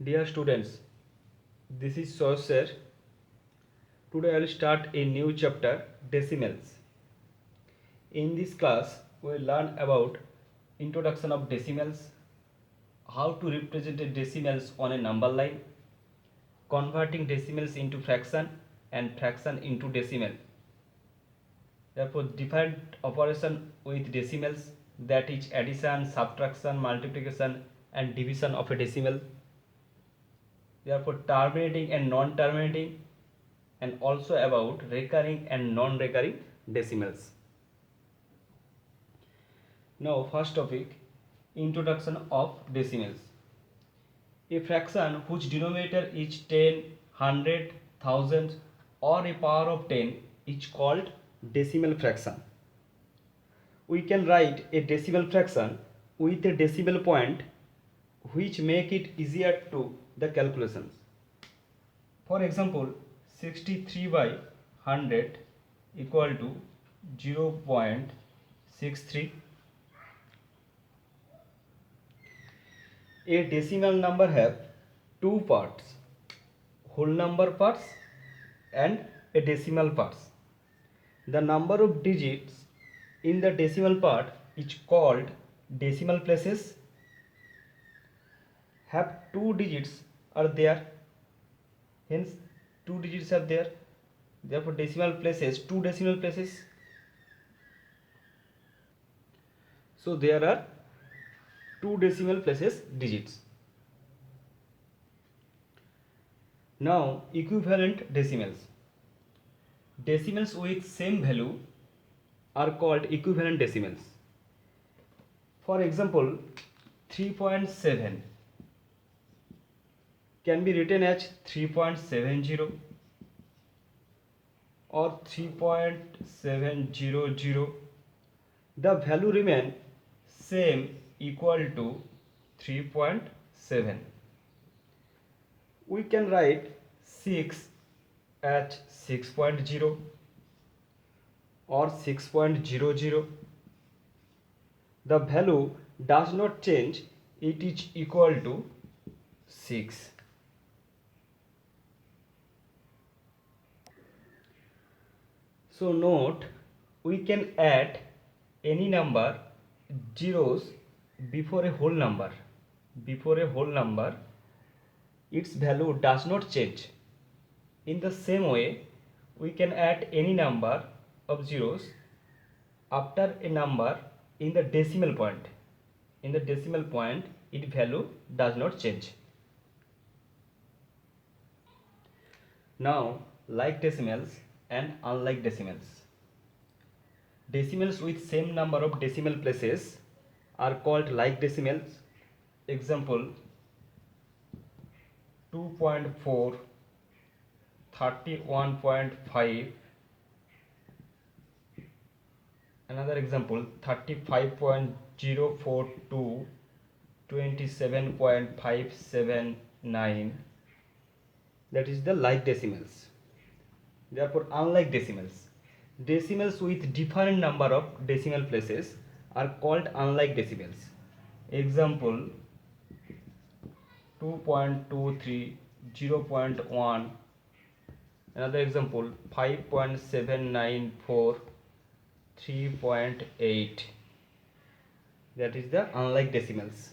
Dear students, this is Saucer. Today I will start a new chapter, decimals. In this class, we will learn about introduction of decimals, how to represent a decimals on a number line, converting decimals into fraction and fraction into decimal. Therefore, different operation with decimals, that is addition, subtraction, multiplication and division of a decimal. Therefore, terminating and non-terminating, and also about recurring and non-recurring decimals. Now, first topic, introduction of decimals. A fraction whose denominator is 10, 100, 1000 or a power of 10 is called decimal fraction. We can write a decimal fraction with a decimal point which make it easier to the calculations. For example, 63 by 100 equal to 0.63. A decimal number have two parts, whole number parts and a decimal parts. The number of digits in the decimal part is called decimal places. Have two digits are there, hence two digits are there, therefore decimal places, two decimal places. So there are two decimal places digits. Now equivalent decimals. Decimals with same value are called equivalent decimals. For example, 3.7 can be written as 3.70 or 3.700. The value remain same, equal to 3.7. We can write 6 at 6.0 or 6.00. The value does not change, it is equal to 6. So note, we can add any number zeros before a whole number. Before a whole number, its value does not change. In the same way, we can add any number of zeros after a number in the decimal point. In the decimal point, its value does not change. Now, like decimals and unlike decimals. Decimals with same number of decimal places are called like decimals. Example, 2.4, 31.5. Another example, 35.042, 27.579. That is the like decimals. Therefore, unlike decimals, decimals with different number of decimal places are called unlike decimals. Example, 2.23, 0.1. Another example, 5.794, 3.8. That is the unlike decimals.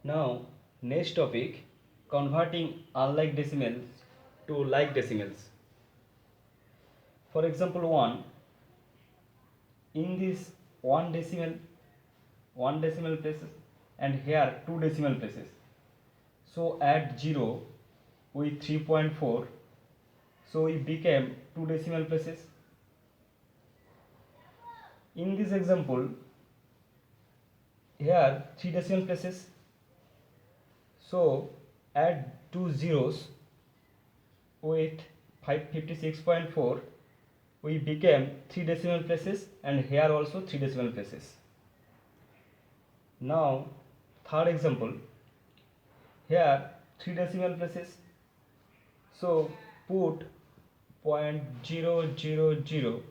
Now, next topic, converting unlike decimals to like decimals. For example, 1, in this one decimal places and here two decimal places. So add 0 with 3.4, so it became two decimal places. In this example, here three decimal places, so add two zeros with 556.4, we became three decimal places, and here also three decimal places. Now third example, here three decimal places, so put 0.000,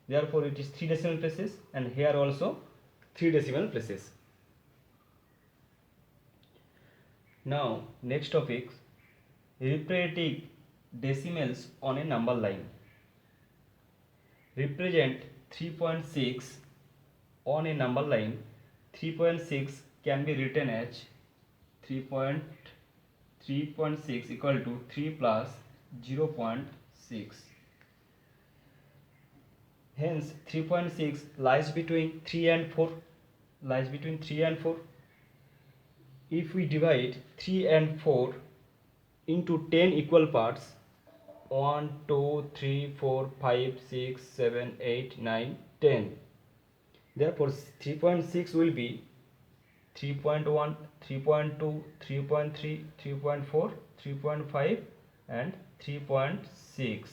therefore it is three decimal places, and here also three decimal places. Now next topic, representing decimals on a number line. Represent 3.6 on a number line. 3.6 can be written as 3.6 equal to 3 plus 0.6. Hence 3.6 lies between 3 and 4. If we divide 3 and 4 into 10 equal parts, 1, 2, 3, 4, 5, 6, 7, 8, 9, 10. Therefore 3.6 will be 3.1, 3.2, 3.3, 3.4, 3.5 and 3.6.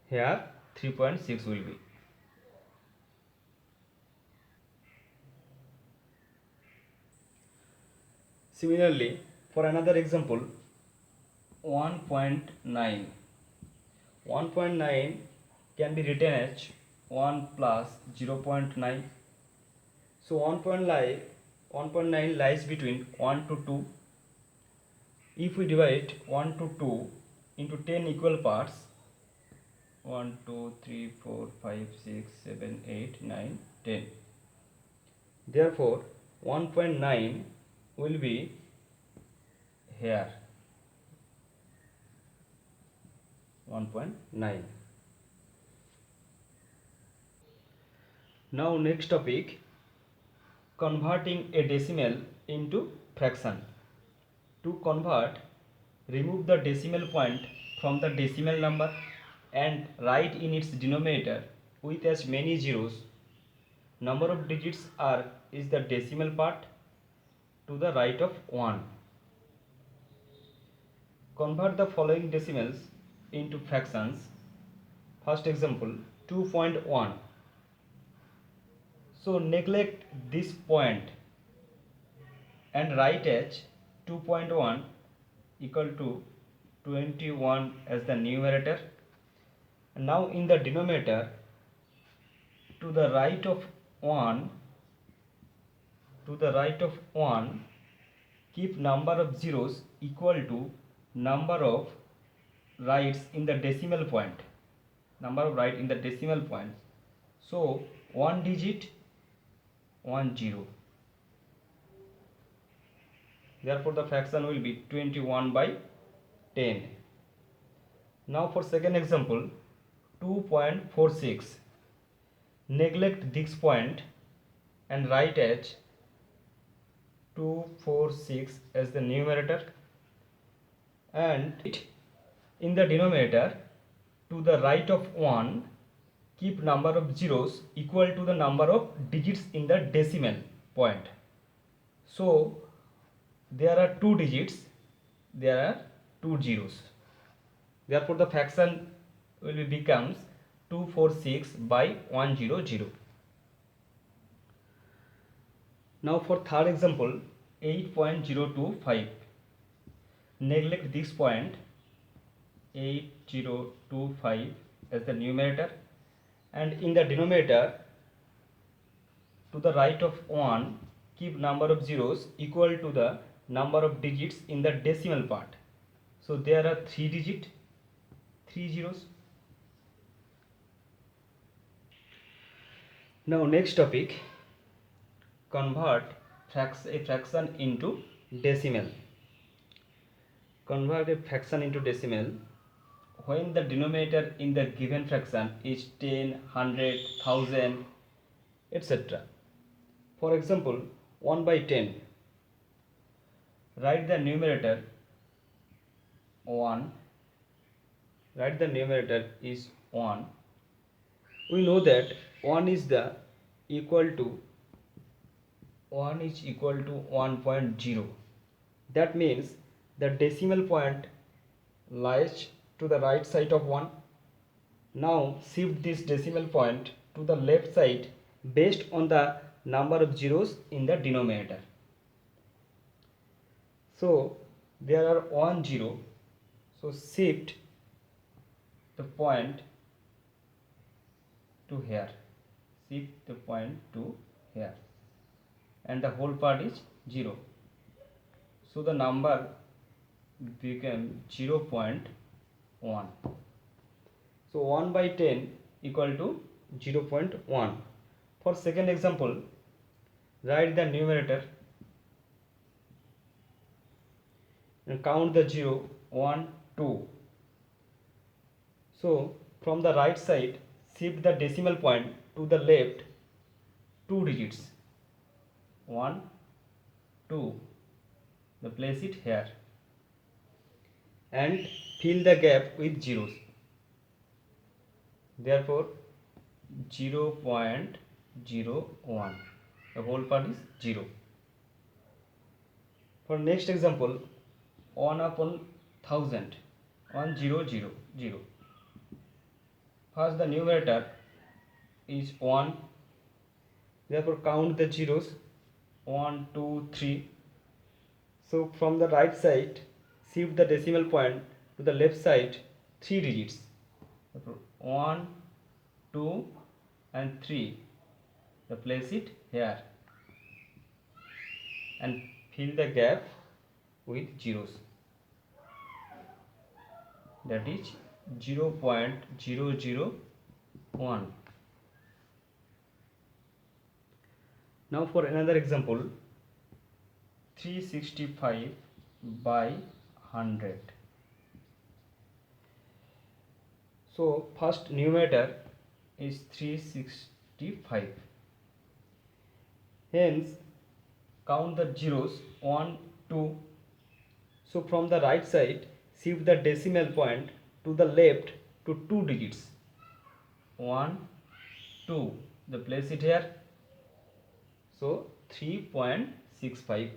Here 3.6 will be. Similarly, for another example, 1.9. 1.9 can be written as 1 plus 0.9. So 1.9 lies between 1 to 2. If we divide 1 to 2 into 10 equal parts, 1, 2, 3, 4, 5, 6, 7, 8, 9, 10. Therefore 1.9 will be here, 1.9. Now next topic, converting a decimal into fraction. To convert, remove the decimal point from the decimal number and write in its denominator with as many zeros. Number of digits is the decimal part to the right of 1. Convert the following decimals into fractions. First example, 2.1. So neglect this point and write as 2.1 equal to 21 as the numerator. And now in the denominator, to the right of 1, keep number of zeros equal to number of rights in the decimal point. So 1 digit, 1 0. Therefore the fraction will be 21 by 10. Now for second example, 2.46. Neglect this point and write as 246 as the numerator, and in the denominator, to the right of 1, keep number of zeros equal to the number of digits in the decimal point. So there are 2 digits, there are 2 zeros. Therefore the fraction will becomes 246 by 100. Now for third example, 8.025. Neglect this point, 8025 as the numerator, and in the denominator, to the right of 1, keep number of zeros equal to the number of digits in the decimal part. So there are 3 digits, 3 zeros. Now next topic, convert a fraction into decimal. Convert a fraction into decimal when the denominator in the given fraction is 10, 100, 1000, etc. For example, 1 by 10. Write the numerator 1. Write the numerator is 1. We know that 1 is equal to 1.0. That means the decimal point lies to the right side of 1. Now shift this decimal point to the left side based on the number of zeros in the denominator. So there are 1 0. So shift the point to here. And the whole part is 0. So the number became 0.1. So 1 by 10 equal to 0.1. For second example, write the numerator and count the 0, 1, 2. So from the right side, shift the decimal point to the left 2 digits. 1, 2. Now place it here and fill the gap with zeros. Therefore 0.01. The whole part is 0. For next example, 1 upon 1000, 1000. First the numerator is 1. Therefore count the zeros, 1, 2, 3. So from the right side, shift the decimal point to the left side 3 digits. Therefore 1, 2 and 3. So place it here and fill the gap with zeros. That is 0.001. Now for another example, 365 by 100. So first numerator is 365. Hence count the zeros, 1, 2. So from the right side, shift the decimal point to the left to 2 digits. 1, 2. The place it here. So 3.65.